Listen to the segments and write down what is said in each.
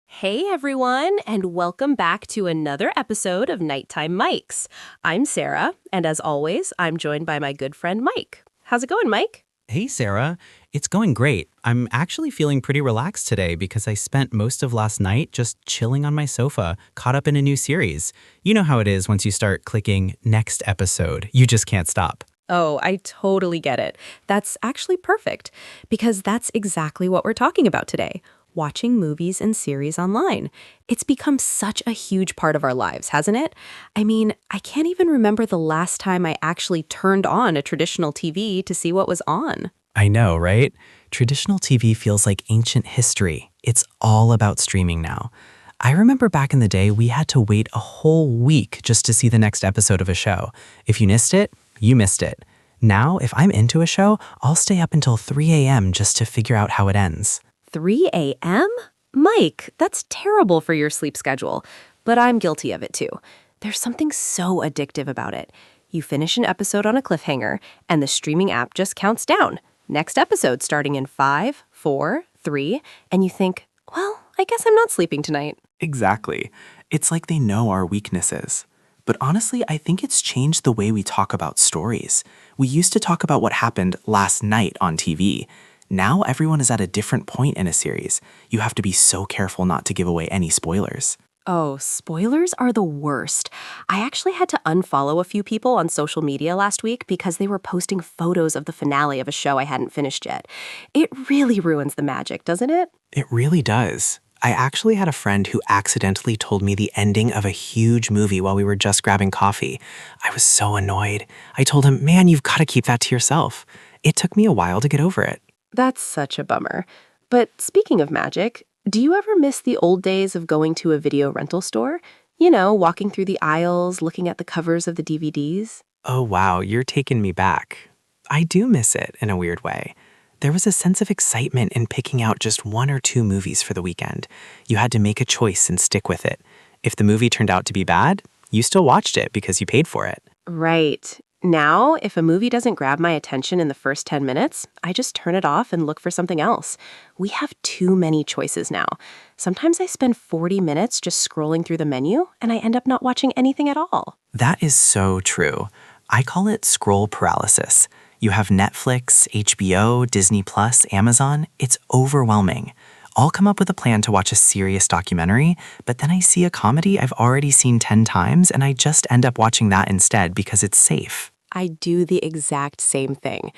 Hey everyone, and welcome back to another episode of Nighttime Mics. I'm Sarah, and as always, I'm joined by my good friend Mike. How's it going, Mike? Hey, Sarah. It's going great. I'm actually feeling pretty relaxed today because I spent most of last night just chilling on my sofa, caught up in a new series. You know how it is once you start clicking next episode. You just can't stop. Oh, I totally get it. That's actually perfect, because that's exactly what we're talking about today. Watching movies and series online. It's become such a huge part of our lives, hasn't it? I mean, I can't even remember the last time I actually turned on a traditional TV to see what was on. I know, right? Traditional TV feels like ancient history. It's all about streaming now. I remember back in the day, we had to wait a whole week just to see the next episode of a show. If you missed it, you missed it. Now, if I'm into a show, I'll stay up until 3 a.m. just to figure out how it ends. 3 a.m.? Mike, that's terrible for your sleep schedule, but I'm guilty of it too. There's something so addictive about it. You finish an episode on a cliffhanger, and the streaming app just counts down. Next episode starting in 5, 4, 3, and you think, well, I guess I'm not sleeping tonight. Exactly. It's like they know our weaknesses. But honestly, I think it's changed the way we talk about stories. We used to talk about what happened last night on TV. Now everyone is at a different point in a series. You have to be so careful not to give away any spoilers. Oh, spoilers are the worst. I actually had to unfollow a few people on social media last week because they were posting photos of the finale of a show I hadn't finished yet. It really ruins the magic, doesn't it? It really does. I actually had a friend who accidentally told me the ending of a huge movie while we were just grabbing coffee. I was so annoyed. I told him, man, you've got to keep that to yourself. It took me a while to get over it. That's such a bummer. But speaking of magic, do you ever miss the old days of going to a video rental store? You know, walking through the aisles, looking at the covers of the DVDs? Oh, wow, you're taking me back. I do miss it in a weird way. There was a sense of excitement in picking out just 1 or 2 movies for the weekend. You had to make a choice and stick with it. If the movie turned out to be bad, you still watched it because you paid for it. Right. Now, if a movie doesn't grab my attention in the first 10 minutes, I just turn it off and look for something else. We have too many choices now. Sometimes I spend 40 minutes just scrolling through the menu, and I end up not watching anything at all. That is so true. I call it scroll paralysis. You have Netflix, HBO, Disney+, Amazon. It's overwhelming. I'll come up with a plan to watch a serious documentary, but then I see a comedy I've already seen 10 times, and I just end up watching that instead because it's safe. I do the exact same thing.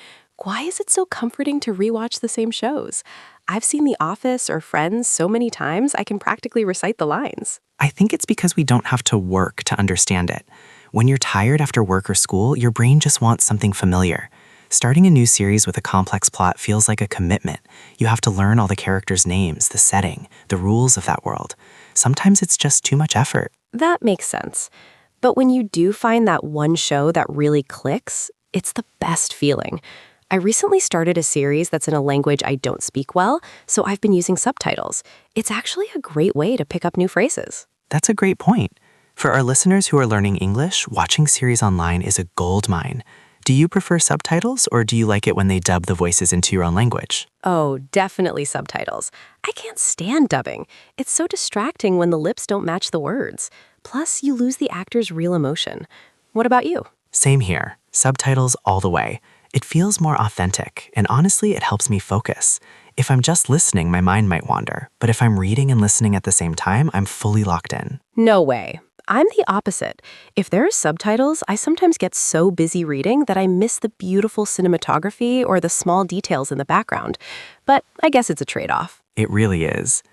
Why is it so comforting to rewatch the same shows? I've seen The Office or Friends so many times I can practically recite the lines. I think it's because we don't have to work to understand it. When you're tired after work or school, your brain just wants something familiar. Starting a new series with a complex plot feels like a commitment. You have to learn all the characters' names, the setting, the rules of that world. Sometimes it's just too much effort. That makes sense. But when you do find that one show that really clicks, it's the best feeling. I recently started a series that's in a language I don't speak well, so I've been using subtitles. It's actually a great way to pick up new phrases. That's a great point. For our listeners who are learning English, watching series online is a goldmine. Do you prefer subtitles, or do you like it when they dub the voices into your own language? Oh, definitely subtitles. I can't stand dubbing. It's so distracting when the lips don't match the words. Plus, you lose the actor's real emotion. What about you? Same here. Subtitles all the way. It feels more authentic, and honestly, it helps me focus. If I'm just listening, my mind might wander, but if I'm reading and listening at the same time, I'm fully locked in. No way. I'm the opposite. If there are subtitles, I sometimes get so busy reading that I miss the beautiful cinematography or the small details in the background. But I guess it's a trade-off. It really is.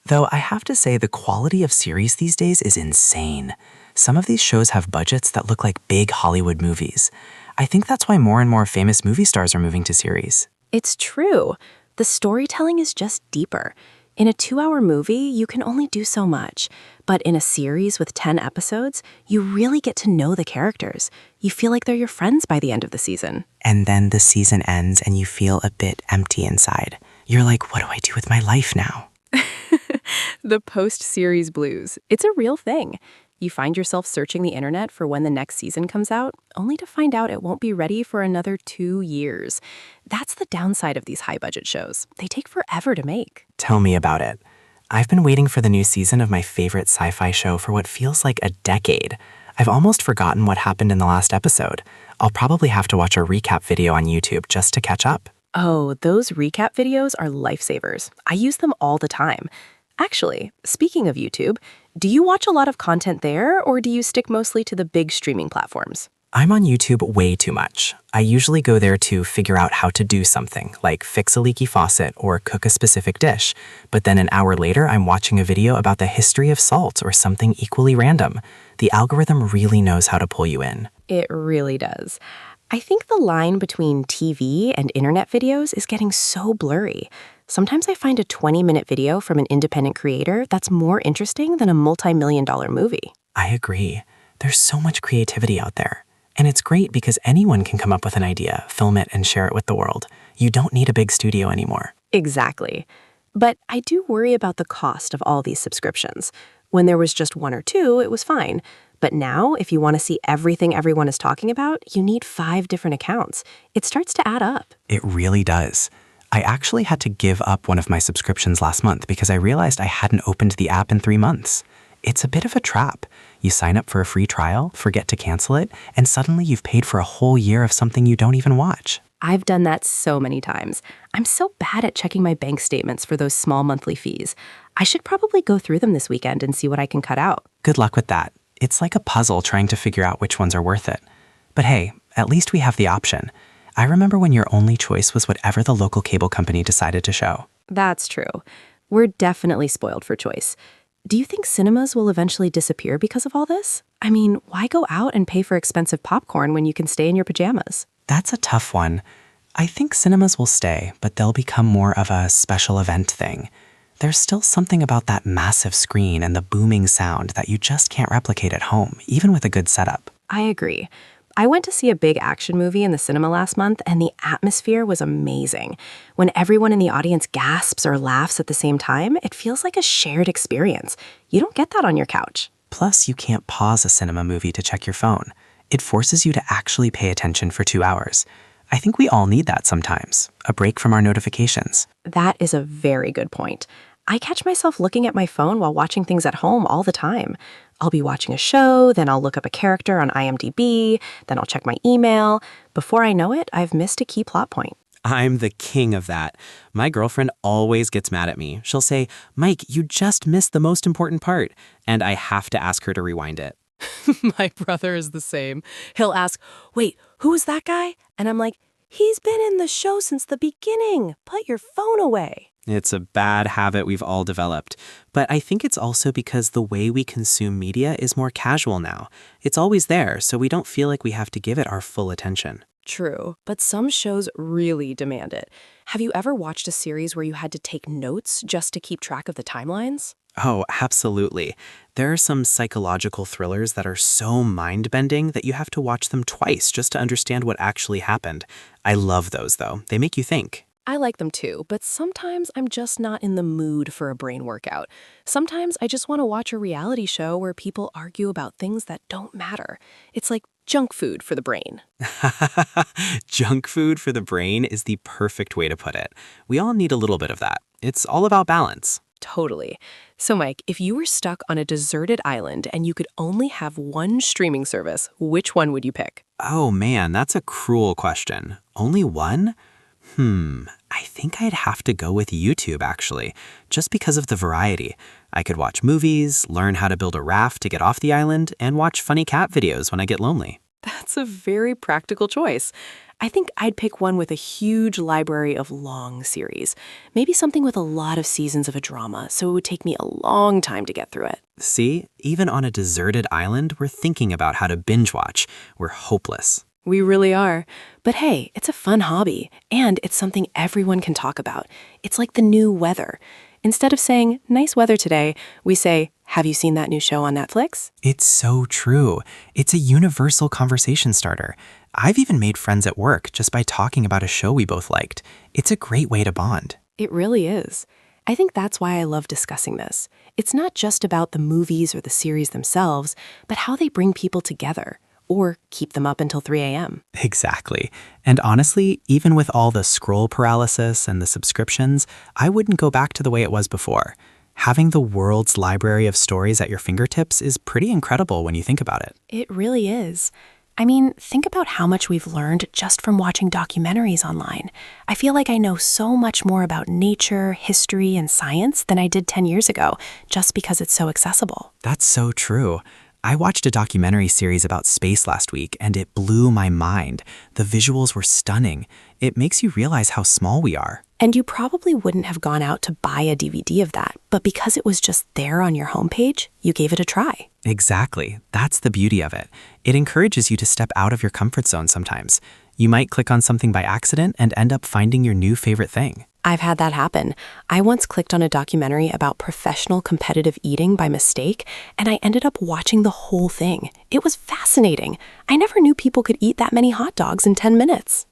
Though I have to say the quality of series these days is insane. Some of these shows have budgets that look like big Hollywood movies. I think that's why more and more famous movie stars are moving to series. It's true. The storytelling is just deeper. In a 2-hour movie, you can only do so much. But in a series with 10 episodes, you really get to know the characters. You feel like they're your friends by the end of the season. And then the season ends and you feel a bit empty inside. You're like, what do I do with my life now? The post-series blues. It's a real thing. You find yourself searching the internet for when the next season comes out, only to find out it won't be ready for another 2 years. That's the downside of these high-budget shows. They take forever to make. Tell me about it. I've been waiting for the new season of my favorite sci-fi show for what feels like a decade. I've almost forgotten what happened in the last episode. I'll probably have to watch a recap video on YouTube just to catch up. Oh, those recap videos are lifesavers. I use them all the time. Actually, speaking of YouTube, do you watch a lot of content there, or do you stick mostly to the big streaming platforms? I'm on YouTube way too much. I usually go there to figure out how to do something, like fix a leaky faucet or cook a specific dish. But then an hour later, I'm watching a video about the history of salt or something equally random. The algorithm really knows how to pull you in. It really does. I think the line between TV and internet videos is getting so blurry. Sometimes I find a 20-minute video from an independent creator that's more interesting than a multi-million-dollar movie. I agree. There's so much creativity out there. And it's great because anyone can come up with an idea, film it, and share it with the world. You don't need a big studio anymore. Exactly. But I do worry about the cost of all these subscriptions. When there was just 1 or 2, it was fine. But now, if you want to see everything everyone is talking about, you need 5 different accounts. It starts to add up. It really does. I actually had to give up one of my subscriptions last month because I realized I hadn't opened the app in 3 months. It's a bit of a trap. You sign up for a free trial, forget to cancel it, and suddenly you've paid for a whole year of something you don't even watch. I've done that so many times. I'm so bad at checking my bank statements for those small monthly fees. I should probably go through them this weekend and see what I can cut out. Good luck with that. It's like a puzzle trying to figure out which ones are worth it. But hey, at least we have the option. I remember when your only choice was whatever the local cable company decided to show. That's true. We're definitely spoiled for choice. Do you think cinemas will eventually disappear because of all this? I mean, why go out and pay for expensive popcorn when you can stay in your pajamas? That's a tough one. I think cinemas will stay, but they'll become more of a special event thing. There's still something about that massive screen and the booming sound that you just can't replicate at home, even with a good setup. I agree. I went to see a big action movie in the cinema last month, and the atmosphere was amazing. When everyone in the audience gasps or laughs at the same time, it feels like a shared experience. You don't get that on your couch. Plus, you can't pause a cinema movie to check your phone. It forces you to actually pay attention for 2 hours. I think we all need that sometimes, a break from our notifications. That is a very good point. I catch myself looking at my phone while watching things at home all the time. I'll be watching a show, then I'll look up a character on IMDb, then I'll check my email. Before I know it, I've missed a key plot point. I'm the king of that. My girlfriend always gets mad at me. She'll say, "Mike, you just missed the most important part." And I have to ask her to rewind it. My brother is the same. He'll ask, "Wait, who is that guy?" And I'm like, "He's been in the show since the beginning. Put your phone away." It's a bad habit we've all developed. But I think it's also because the way we consume media is more casual now. It's always there, so we don't feel like we have to give it our full attention. True, but some shows really demand it. Have you ever watched a series where you had to take notes just to keep track of the timelines? Oh, absolutely. There are some psychological thrillers that are so mind-bending that you have to watch them twice just to understand what actually happened. I love those, though. They make you think. I like them too, but sometimes I'm just not in the mood for a brain workout. Sometimes I just want to watch a reality show where people argue about things that don't matter. It's like junk food for the brain. Junk food for the brain is the perfect way to put it. We all need a little bit of that. It's all about balance. Totally. So, Mike, if you were stuck on a deserted island and you could only have one streaming service, which one would you pick? Oh man, that's a cruel question. Only one? I think I'd have to go with YouTube, actually, just because of the variety. I could watch movies, learn how to build a raft to get off the island, and watch funny cat videos when I get lonely. That's a very practical choice. I think I'd pick one with a huge library of long series. Maybe something with a lot of seasons of a drama, so it would take me a long time to get through it. See, even on a deserted island, we're thinking about how to binge watch. We're hopeless. We really are. But hey, it's a fun hobby, and it's something everyone can talk about. It's like the new weather. Instead of saying, "Nice weather today," we say, "Have you seen that new show on Netflix?" It's so true. It's a universal conversation starter. I've even made friends at work just by talking about a show we both liked. It's a great way to bond. It really is. I think that's why I love discussing this. It's not just about the movies or the series themselves, but how they bring people together or keep them up until 3 a.m. Exactly. And honestly, even with all the scroll paralysis and the subscriptions, I wouldn't go back to the way it was before. Having the world's library of stories at your fingertips is pretty incredible when you think about it. It really is. I mean, think about how much we've learned just from watching documentaries online. I feel like I know so much more about nature, history, and science than I did 10 years ago, just because it's so accessible. That's so true. I watched a documentary series about space last week, and it blew my mind. The visuals were stunning. It makes you realize how small we are. And you probably wouldn't have gone out to buy a DVD of that, but because it was just there on your homepage, you gave it a try. Exactly. That's the beauty of it. It encourages you to step out of your comfort zone sometimes. You might click on something by accident and end up finding your new favorite thing. I've had that happen. I once clicked on a documentary about professional competitive eating by mistake, and I ended up watching the whole thing. It was fascinating. I never knew people could eat that many hot dogs in 10 minutes.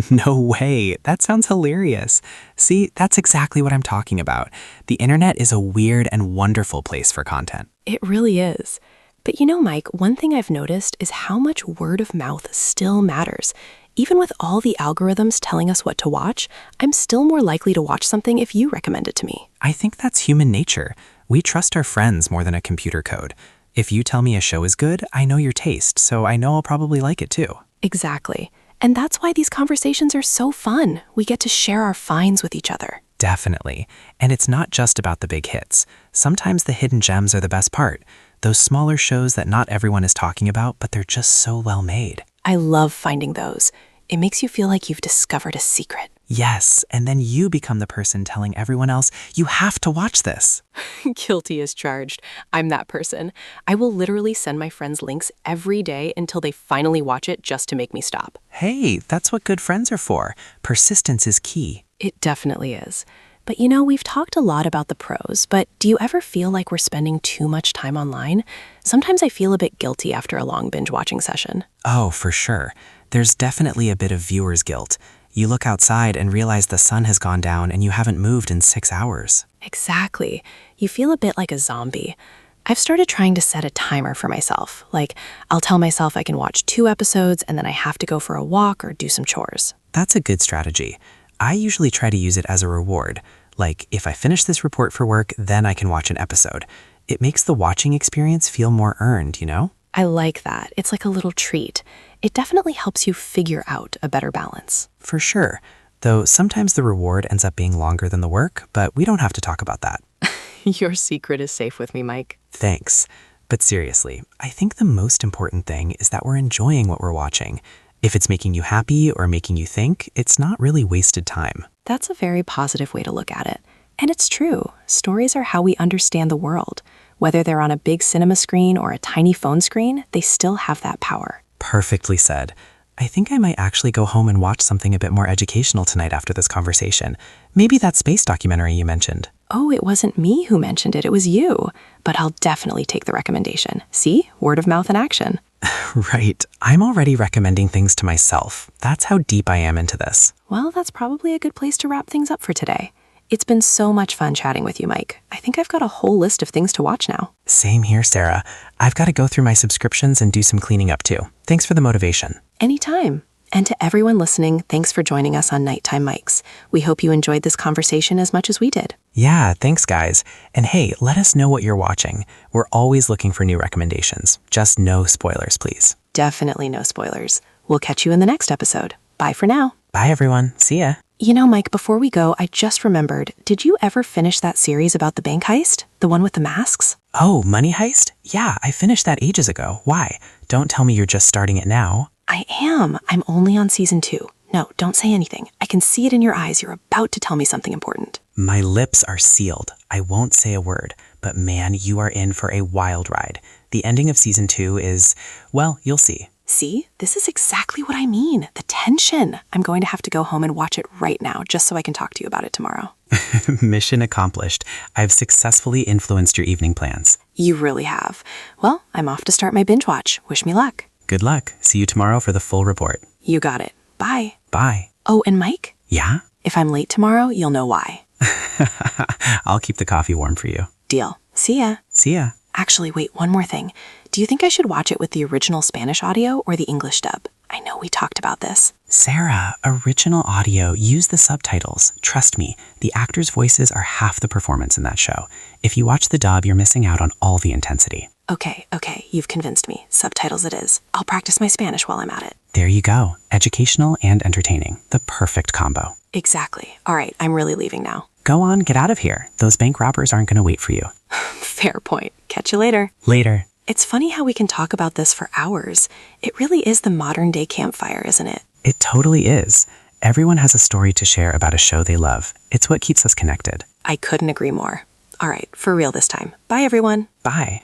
No way. That sounds hilarious. See, that's exactly what I'm talking about. The internet is a weird and wonderful place for content. It really is. But you know, Mike, one thing I've noticed is how much word of mouth still matters. Even with all the algorithms telling us what to watch, I'm still more likely to watch something if you recommend it to me. I think that's human nature. We trust our friends more than a computer code. If you tell me a show is good, I know your taste, so I know I'll probably like it too. Exactly. And that's why these conversations are so fun. We get to share our finds with each other. Definitely. And it's not just about the big hits. Sometimes the hidden gems are the best part. Those smaller shows that not everyone is talking about, but they're just so well made. I love finding those. It makes you feel like you've discovered a secret. Yes, and then you become the person telling everyone else, you have to watch this. Guilty as charged. I'm that person. I will literally send my friends links every day until they finally watch it just to make me stop. Hey, that's what good friends are for. Persistence is key. It definitely is. But you know, we've talked a lot about the pros, but do you ever feel like we're spending too much time online? Sometimes I feel a bit guilty after a long binge-watching session. Oh, for sure. There's definitely a bit of viewer's guilt. You look outside and realize the sun has gone down and you haven't moved in 6 hours. Exactly. You feel a bit like a zombie. I've started trying to set a timer for myself. Like, I'll tell myself I can watch 2 episodes and then I have to go for a walk or do some chores. That's a good strategy. I usually try to use it as a reward. Like, if I finish this report for work, then I can watch an episode. It makes the watching experience feel more earned, you know? I like that. It's like a little treat. It definitely helps you figure out a better balance. For sure. Though sometimes the reward ends up being longer than the work, but we don't have to talk about that. Your secret is safe with me, Mike. Thanks. But seriously, I think the most important thing is that we're enjoying what we're watching. If it's making you happy or making you think, it's not really wasted time. That's a very positive way to look at it. And it's true. Stories are how we understand the world. Whether they're on a big cinema screen or a tiny phone screen, they still have that power. Perfectly said. I think I might actually go home and watch something a bit more educational tonight after this conversation. Maybe that space documentary you mentioned. Oh, it wasn't me who mentioned it, it was you. But I'll definitely take the recommendation. See? Word of mouth in action. Right. I'm already recommending things to myself. That's how deep I am into this. Well, that's probably a good place to wrap things up for today. It's been so much fun chatting with you, Mike. I think I've got a whole list of things to watch now. Same here, Sarah. I've got to go through my subscriptions and do some cleaning up too. Thanks for the motivation. Anytime. And to everyone listening, thanks for joining us on Nighttime Mics. We hope you enjoyed this conversation as much as we did. Yeah, thanks guys. And hey, let us know what you're watching. We're always looking for new recommendations. Just no spoilers, please. Definitely no spoilers. We'll catch you in the next episode. Bye for now. Bye everyone. See ya. You know, Mike, before we go, I just remembered, did you ever finish that series about the bank heist? The one with the masks? Oh, Money Heist? Yeah, I finished that ages ago. Why? Don't tell me you're just starting it now. I am. I'm only on season 2. No, don't say anything. I can see it in your eyes. You're about to tell me something important. My lips are sealed. I won't say a word. But man, you are in for a wild ride. The ending of season 2 is, well, you'll see. See? This is exactly what I mean. The tension. I'm going to have to go home and watch it right now, just so I can talk to you about it tomorrow. Mission accomplished. I've successfully influenced your evening plans. You really have. Well, I'm off to start my binge watch. Wish me luck. Good luck. See you tomorrow for the full report. You got it. Bye. Bye. Oh, and Mike? Yeah? If I'm late tomorrow, you'll know why. I'll keep the coffee warm for you. Deal. See ya. See ya. Actually, wait, one more thing. Do you think I should watch it with the original Spanish audio or the English dub? I know we talked about this. Sarah, original audio, use the subtitles. Trust me, the actors' voices are half the performance in that show. If you watch the dub, you're missing out on all the intensity. Okay, you've convinced me. Subtitles it is. I'll practice my Spanish while I'm at it. There you go. Educational and entertaining. The perfect combo. Exactly. All right, I'm really leaving now. Go on, get out of here. Those bank robbers aren't going to wait for you. Fair point. Catch you later. Later. It's funny how we can talk about this for hours. It really is the modern day campfire, isn't it? It totally is. Everyone has a story to share about a show they love. It's what keeps us connected. I couldn't agree more. All right, for real this time. Bye, everyone. Bye.